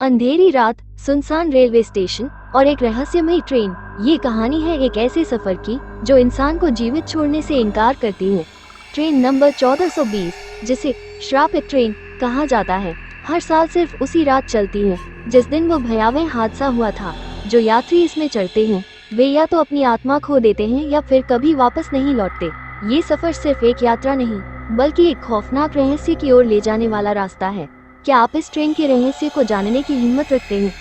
अंधेरी रात, सुनसान railway station और एक रहस्यमयी ट्रेन। ये कहानी है एक ऐसे सफर की जो इंसान को जीवित छोड़ने से इनकार करती है। ट्रेन नंबर 1420, जिसे श्रापित ट्रेन कहा जाता है, हर साल सिर्फ उसी रात चलती है जिस दिन वो भयावह हादसा हुआ था। जो यात्री इसमें चढ़ते हैं वे या तो अपनी आत्मा खो देते हैं या फिर कभी वापस नहीं लौटते। ये सफर सिर्फ एक यात्रा नहीं बल्कि एक खौफनाक रहस्य की ओर ले जाने वाला रास्ता है। क्या आप इस ट्रेन के रहस्य को जानने की हिम्मत रखते हैं?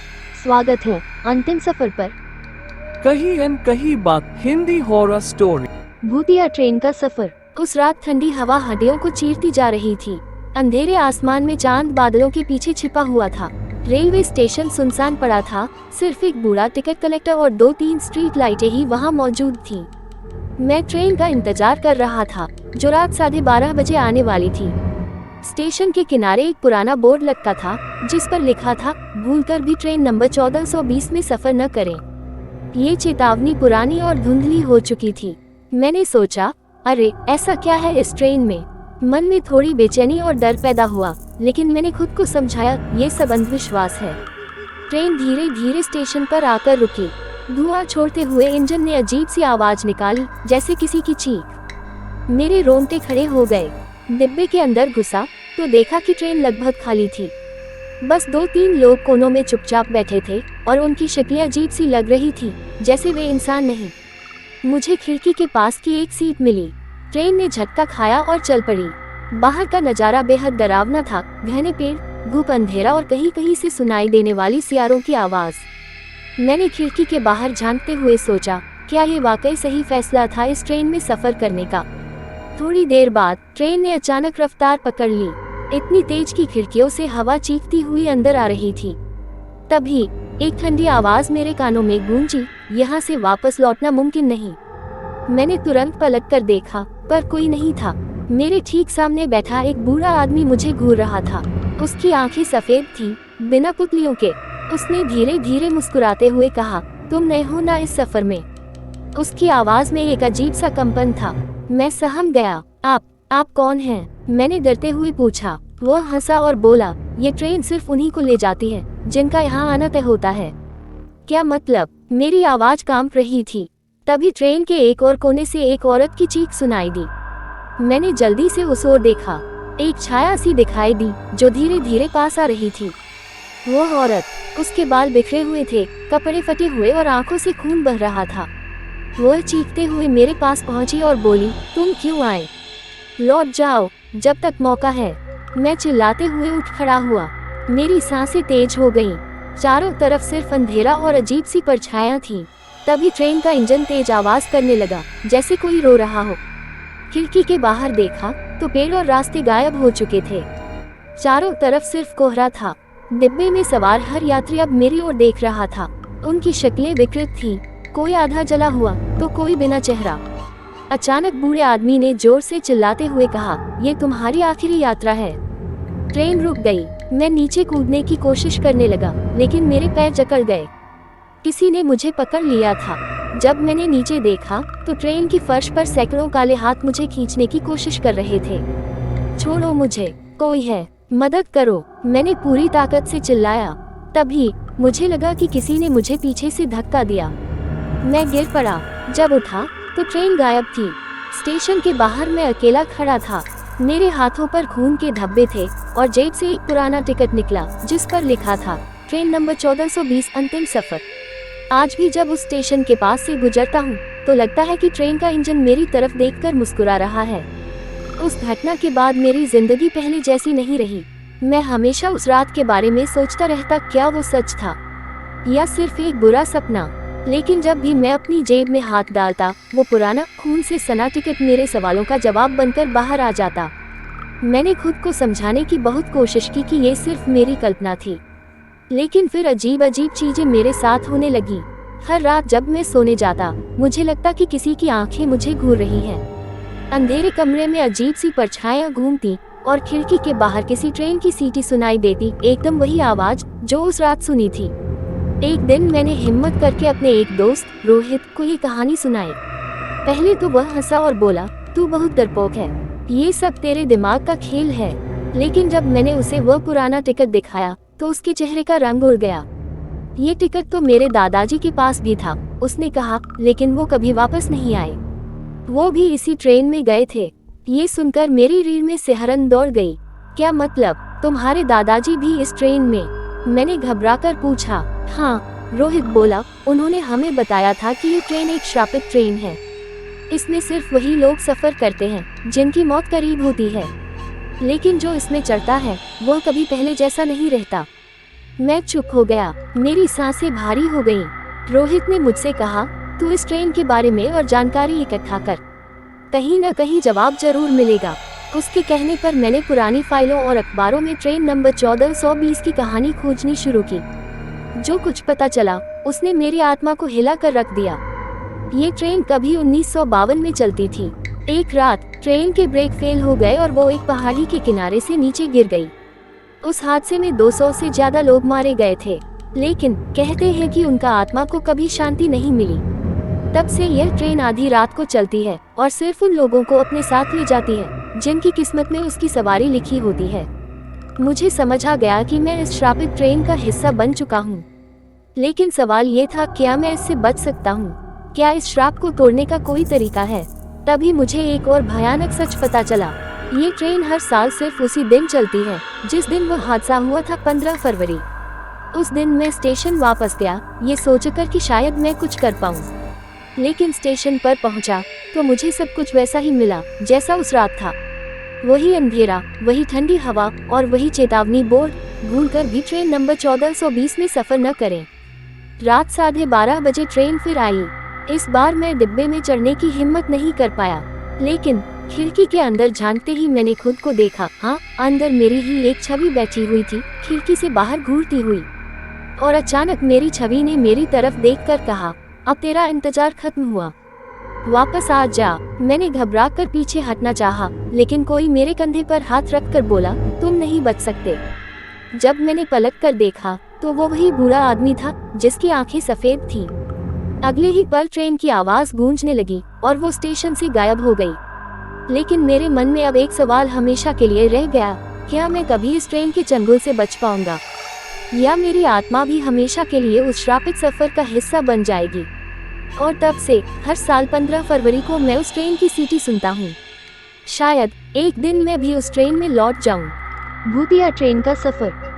स्वागत है अंतिम सफर पर। कहीं न कहीं बात हिंदी हॉरर स्टोरी। भूतिया ट्रेन का सफर। उस रात ठंडी हवा हड्डियों को चीरती जा रही थी। अंधेरे आसमान में चांद बादलों के पीछे छिपा हुआ था। रेलवे स्टेशन सुनसान पड़ा था। सिर्फ एक बूढ़ा टिकट कलेक्टर और 2-3 स्ट्रीट लाइटें ही वहां मौजूद थीं। मैं ट्रेन का इंतजार कर रहा था जो रात 12:30 बजे आने वाली थी। स्टेशन के किनारे एक पुराना बोर्ड लटका था जिस पर लिखा था, भूलकर भी ट्रेन नंबर 1420 में सफर न करें। ये चेतावनी पुरानी और धुंधली हो चुकी थी। मैंने सोचा, अरे ऐसा क्या है इस ट्रेन में। मन में थोड़ी बेचैनी और डर पैदा हुआ, लेकिन मैंने खुद को समझाया ये सब अंधविश्वास है। ट्रेन धीरे धीरे स्टेशन पर आकर रुकी। धुआं छोड़ते हुए इंजन ने अजीब सी आवाज निकाली, जैसे किसी की चीख। मेरे रोंगटे खड़े हो गए। डिब्बे के अंदर घुसा तो देखा कि ट्रेन लगभग खाली थी। बस 2-3 लोग कोनों में चुपचाप बैठे थे और उनकी शक्लें अजीब सी लग रही थी, जैसे वे इंसान नहीं। मुझे खिड़की के पास की एक सीट मिली। ट्रेन ने झटका खाया और चल पड़ी। बाहर का नजारा बेहद डरावना था। घने पेड़, धूप, अंधेरा और कहीं कहीं से सुनाई देने वाली सियारों की आवाज। मैंने खिड़की के बाहर झांकते हुए सोचा, क्या ये वाकई सही फैसला था इस ट्रेन में सफर करने का। थोड़ी देर बाद ट्रेन ने अचानक रफ्तार पकड़ ली। इतनी तेज की खिड़कियों से हवा चीखती हुई अंदर आ रही थी। तभी एक ठंडी आवाज मेरे कानों में गूंजी, यहाँ से वापस लौटना मुमकिन नहीं। मैंने तुरंत पलट कर देखा, पर कोई नहीं था। मेरे ठीक सामने बैठा एक बूढ़ा आदमी मुझे घूर रहा था। उसकी आंखें सफेद थीं, बिना पुतलियों के। उसने धीरे धीरे मुस्कुराते हुए कहा, तुम नए हो ना इस सफर में। उसकी आवाज में एक अजीब सा कंपन था। मैं सहम गया। आप कौन हैं? मैंने डरते हुए पूछा। वो हंसा और बोला, ये ट्रेन सिर्फ उन्हीं को ले जाती है जिनका यहाँ आना तय होता है। क्या मतलब? मेरी आवाज कांप रही थी। तभी ट्रेन के एक और कोने से एक औरत की चीख सुनाई दी। मैंने जल्दी से उस ओर देखा। एक छाया सी दिखाई दी जो धीरे धीरे पास आ रही थी। वो औरत, उसके बाल बिखरे हुए थे, कपड़े फटे हुए और आंखों से खून बह रहा था। वो चीखते हुए मेरे पास पहुंची और बोली, तुम क्यों आए? लौट जाओ जब तक मौका है। मैं चिल्लाते हुए उठ खड़ा हुआ। मेरी सांसें तेज हो गईं। चारों तरफ सिर्फ अंधेरा और अजीब सी परछायां थीं। तभी ट्रेन का इंजन तेज आवाज करने लगा, जैसे कोई रो रहा हो। खिड़की के बाहर देखा तो पेड़ और रास्ते गायब हो चुके थे। चारों तरफ सिर्फ कोहरा था। डिब्बे में सवार हर यात्री अब मेरी ओर देख रहा था। उनकी शक्लें विकृत थीं, कोई आधा जला हुआ तो कोई बिना चेहरा। अचानक बूढ़े आदमी ने जोर से चिल्लाते हुए कहा, ये तुम्हारी आखिरी यात्रा है। ट्रेन रुक गई। मैं नीचे कूदने की कोशिश करने लगा, लेकिन मेरे पैर जकड़ गए। किसी ने मुझे पकड़ लिया था। जब मैंने नीचे देखा तो ट्रेन की फर्श पर सैकड़ों काले हाथ मुझे खींचने की कोशिश कर रहे थे। छोड़ो मुझे, कोई है, मदद करो, मैंने पूरी ताकत से चिल्लाया। तभी मुझे लगा कि किसी ने मुझे पीछे से धक्का दिया। मैं गिर पड़ा। जब उठा तो ट्रेन गायब थी। स्टेशन के बाहर मैं अकेला खड़ा था। मेरे हाथों पर खून के धब्बे थे और जेब से एक पुराना टिकट निकला जिस पर लिखा था, ट्रेन नंबर 1420 अंतिम सफर। आज भी जब उस स्टेशन के पास से गुजरता हूँ तो लगता है कि ट्रेन का इंजन मेरी तरफ देखकर मुस्कुरा रहा है। उस घटना के बाद मेरी जिंदगी पहले जैसी नहीं रही। मैं हमेशा उस रात के बारे में सोचता रहता, क्या वो सच था या सिर्फ एक बुरा सपना। लेकिन जब भी मैं अपनी जेब में हाथ डालता, वो पुराना खून से सना टिकट मेरे सवालों का जवाब बनकर बाहर आ जाता। मैंने खुद को समझाने की बहुत कोशिश की कि ये सिर्फ मेरी कल्पना थी, लेकिन फिर अजीब अजीब चीजें मेरे साथ होने लगी। हर रात जब मैं सोने जाता, मुझे लगता कि किसी की आंखें मुझे घूर रही हैं। अंधेरे कमरे में अजीब सी परछाइयां घूमती और खिड़की के बाहर किसी ट्रेन की सीटी सुनाई देती, एकदम वही आवाज जो उस रात सुनी थी। एक दिन मैंने हिम्मत करके अपने एक दोस्त रोहित को ये कहानी सुनाई। पहले तो वह हंसा और बोला, तू बहुत डरपोक है, ये सब तेरे दिमाग का खेल है। लेकिन जब मैंने उसे वह पुराना टिकट दिखाया तो उसके चेहरे का रंग उड़ गया। ये टिकट तो मेरे दादाजी के पास भी था, उसने कहा, लेकिन वो कभी वापस नहीं आए। वो भी इसी ट्रेन में गए थे। ये सुनकर मेरी रीढ़ में सिहरन दौड़ गई। क्या मतलब, तुम्हारे दादाजी भी इस ट्रेन में? मैंने घबराकर पूछा। हाँ, रोहित बोला, उन्होंने हमें बताया था कि ये ट्रेन एक श्रापित ट्रेन है। इसमें सिर्फ वही लोग सफर करते हैं जिनकी मौत करीब होती है, लेकिन जो इसमें चढ़ता है वो कभी पहले जैसा नहीं रहता। मैं चुप हो गया, मेरी सांसें भारी हो गईं। रोहित ने मुझसे कहा, तू इस ट्रेन के बारे में और जानकारी इकट्ठा कर, कहीं न कहीं जवाब जरूर मिलेगा। उसके कहने पर मैंने पुरानी फाइलों और अखबारों में ट्रेन नंबर 1420 की कहानी खोजनी शुरू की। जो कुछ पता चला उसने मेरी आत्मा को हिला कर रख दिया। ये ट्रेन कभी 1952 में चलती थी। एक रात ट्रेन के ब्रेक फेल हो गए और वो एक पहाड़ी के किनारे से नीचे गिर गई। उस हादसे में 200 से ज्यादा लोग मारे गए थे, लेकिन कहते हैं कि उनका आत्मा को कभी शांति नहीं मिली। तब से यह ट्रेन आधी रात को चलती है और सिर्फ उन लोगों को अपने साथ ले जाती है जिनकी किस्मत में उसकी सवारी लिखी होती है। मुझे समझ आ गया कि मैं इस श्रापित ट्रेन का हिस्सा बन चुका हूँ, लेकिन सवाल ये था, क्या मैं इससे बच सकता हूँ? क्या इस श्राप को तोड़ने का कोई तरीका है? तभी मुझे एक और भयानक सच पता चला। ये ट्रेन हर साल सिर्फ उसी दिन चलती है जिस दिन वो हादसा हुआ था, 15 फरवरी। उस दिन मैं स्टेशन वापस गया, ये सोचकर कि शायद मैं कुछ कर पाऊँ। लेकिन स्टेशन पर पहुंचा तो मुझे सब कुछ वैसा ही मिला जैसा उस रात था। वही अंधेरा, वही ठंडी हवा और वही चेतावनी बोर्ड, भूलकर भी ट्रेन नंबर 1420 में सफर न करें। रात 12:30 बजे ट्रेन फिर आई। इस बार मैं डिब्बे में चढ़ने की हिम्मत नहीं कर पाया, लेकिन खिड़की के अंदर झांकते ही मैंने खुद को देखा। हाँ, अंदर मेरी ही एक छवि बैठी हुई थी, खिड़की से बाहर घूरती हुई। और अचानक मेरी छवि ने मेरी तरफ देखकर कहा, अब तेरा इंतजार खत्म हुआ, वापस आ जा। मैंने घबरा कर पीछे हटना चाहा, लेकिन कोई मेरे कंधे पर हाथ रखकर बोला, तुम नहीं बच सकते। जब मैंने पलट कर देखा तो वो वही बूढ़ा आदमी था जिसकी आंखें सफेद थीं। अगले ही पल ट्रेन की आवाज गूंजने लगी और वो स्टेशन से गायब हो गई। लेकिन मेरे मन में अब एक सवाल हमेशा के लिए रह गया, क्या मैं कभी इस ट्रेन के चंगुल से बच पाऊंगा, या मेरी आत्मा भी हमेशा के लिए उस श्रापित सफर का हिस्सा बन जाएगी? और तब से हर साल 15 फरवरी को मैं उस ट्रेन की सीटी सुनता हूँ। शायद एक दिन मैं भी उस ट्रेन में लौट जाऊं। भूतिया ट्रेन का सफर।